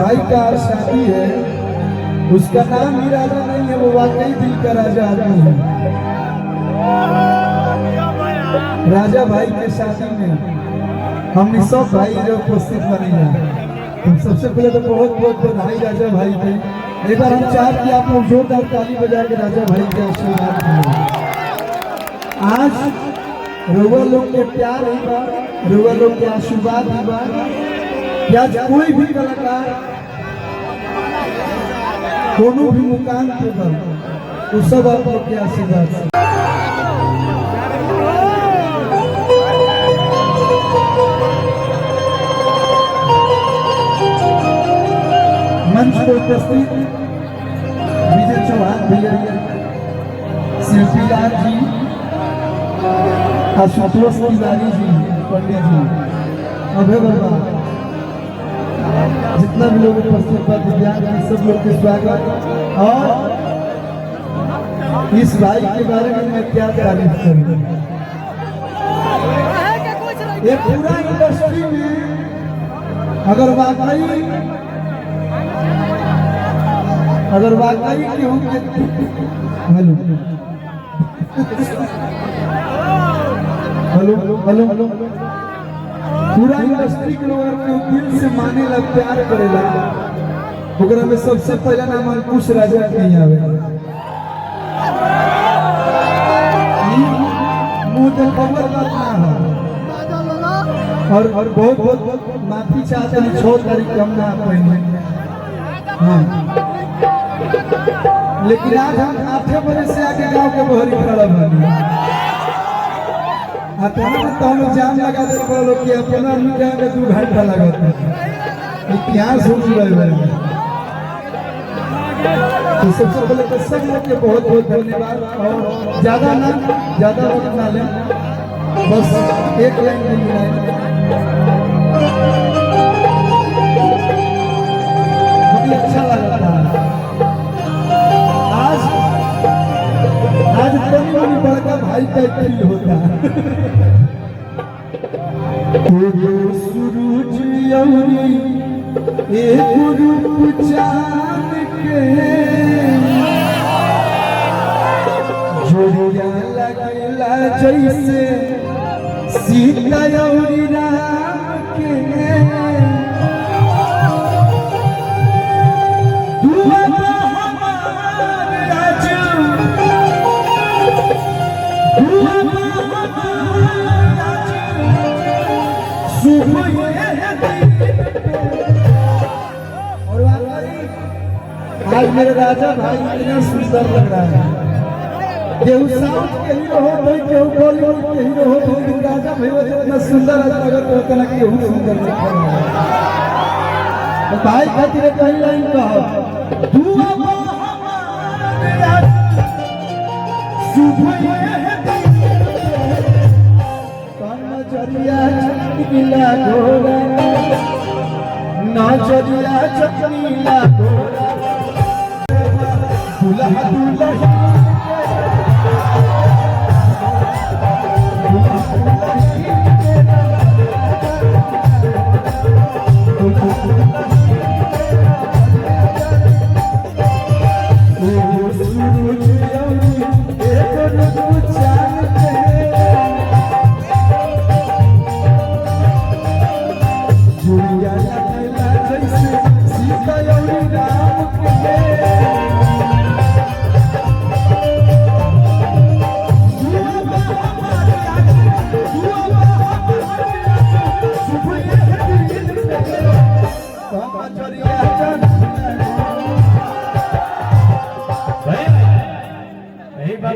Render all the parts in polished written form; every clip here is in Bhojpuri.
भाई का शादी है, उसका नाम ही राजा नहीं है, वो वाकई दिल का राजा आदमी है। राजा भाई के शादी में हम सब भाई जो उपस्थित बने हैं, सबसे पहले तो बहुत बहुत बधाई राजा भाई के। एक बार हम चाहते कि आप लोग जोरदार ताली बजा के राजा भाई के आशीर्वाद करें। आज रुआ लोग के प्यार ही बा, रुआ लोग के आशीर्वाद ही बा। आज कोई भी कलाकार दोनों भी मुकाम पे बा, तो सब आप लोग के आशीर्वाद से। मंच पर उपस्थित विजय चौहान भैया, शिल्पी लाल जी, आशुतोष तिवारी जी, पंडित जी, अभय वर्मा, जितना भी लोग उपस्थित पर दिव्यांग सब लोग के स्वागत। और इस भाई के बारे में मैं क्या तारीफ करूं। ये पूरा इंडस्ट्री में अगर वाकई क्यों हेलो हेलो हेलो हेलो पूरा इंडस्ट्री के लोग दिल से माने ला, प्यार करेला, ओकरा में सबसे पहला नाम अंकुश राजा के ही आवे। मुझे खबर बात ना है और बहुत बहुत माफी चाहते हैं, 6 तारीख हम ना पाएंगे। हाँ, लेकिन आज हम 8 बजे से आके गांव के बहरी खड़ा बनी। अपना तो हम जाम लगा दे पड़ो लोग कि अपना मीडिया में 2 घंटा लगता है। क्या सोच रहे हैं? तो सबसे पहले तो सब लोग के बहुत बहुत धन्यवाद। और ज्यादा वक्त ना लें, बस एक लाइन में मिलाएं। मुझे अच्छा लगा था आज बड़ी बड़का भाई का फील होता है। सूरज यौरी एक रूप चांद के जोड़िया लगला जैसे सीता यौरी राम के। आज मेरे राजा भाई इतना सुंदर लग रहा है। केहू साउथ के हीरो हो तो केहू बॉलीवुड के हीरो हो, तो राजा भाई इतना सुंदर अगर तो कहना केहू सुंदर लग रहा है। तो भाई खातिर कहीं लाइन कहो, दुआ हमारे राजा सुबह नजरिया चटनीला घोड़ा, नजरिया चटनीला घोड़ा, दुल्हा दुल्हा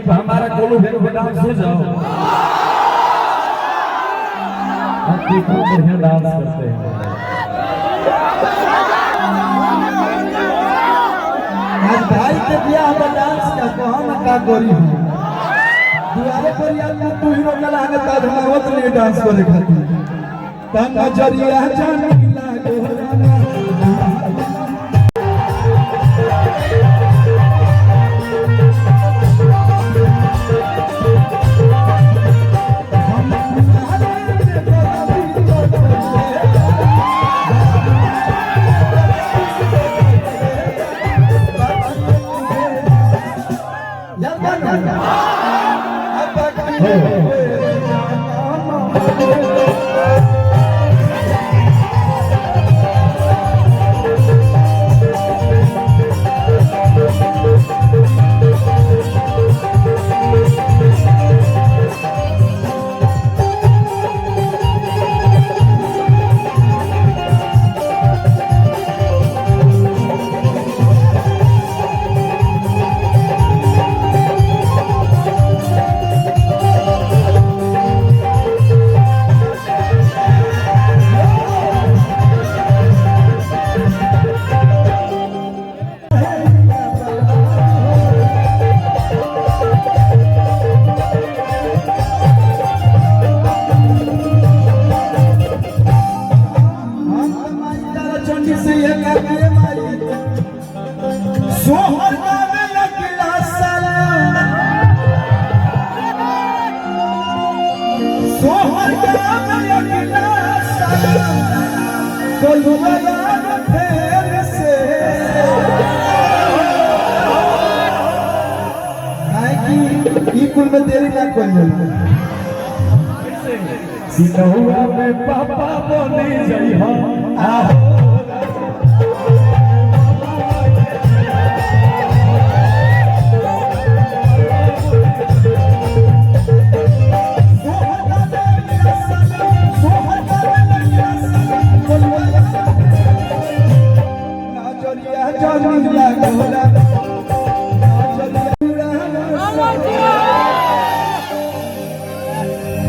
हमारा गोलू भेड़ डांस हो जाओ। हम कितना बढ़िया डांस करते हैं। आज भाई के ब्याह में डांस का कहना का करी हूं। दुआरे पर यार तू हीरो का लागे ता धमावत नहीं डांस करे खातिर। तन नजरिया जानीला गोरा कुल में देरी ना कोई सिनहुआ में पापा बने जई हम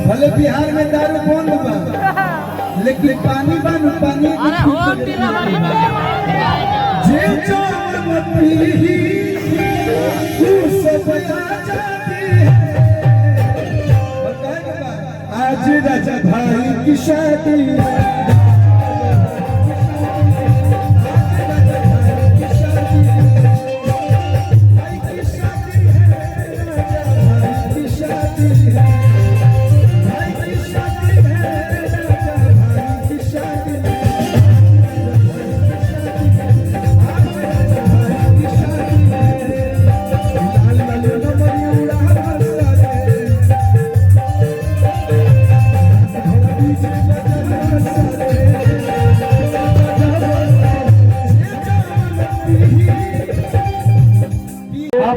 भले बिहार में दारू बंद बा लेकिन पानी बानू पानी जे चोर मती सब आ जाती है आज राजा भाई की शादी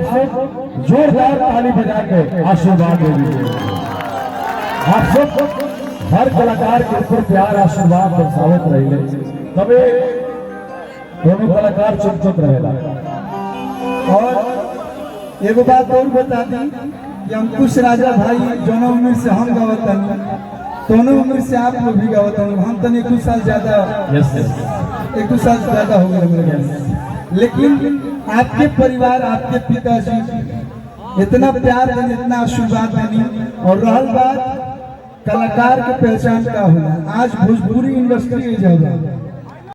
जोरदार ताली बजा के आशीर्वाद दे दीजिए। आप सब हर कलाकार के ऊपर प्यार आशीर्वाद बरसावत रहे तबे दोनों कलाकार चुप चुप रहेगा। और एगो बात और बता दी कि अंकुश राजा भाई दोनों उम्र से हम गावतन दोनों उम्र से आप लोग भी गावतन हम तन 1 साल ज्यादा 1 साल ज्यादा हो गए लेकिन आपके परिवार आपके पिताजी इतना प्यार देने इतना आशीर्वाद देनी और रहल बात कलाकार के पहचान का होना आज भोजपुरी इंडस्ट्री जाएगा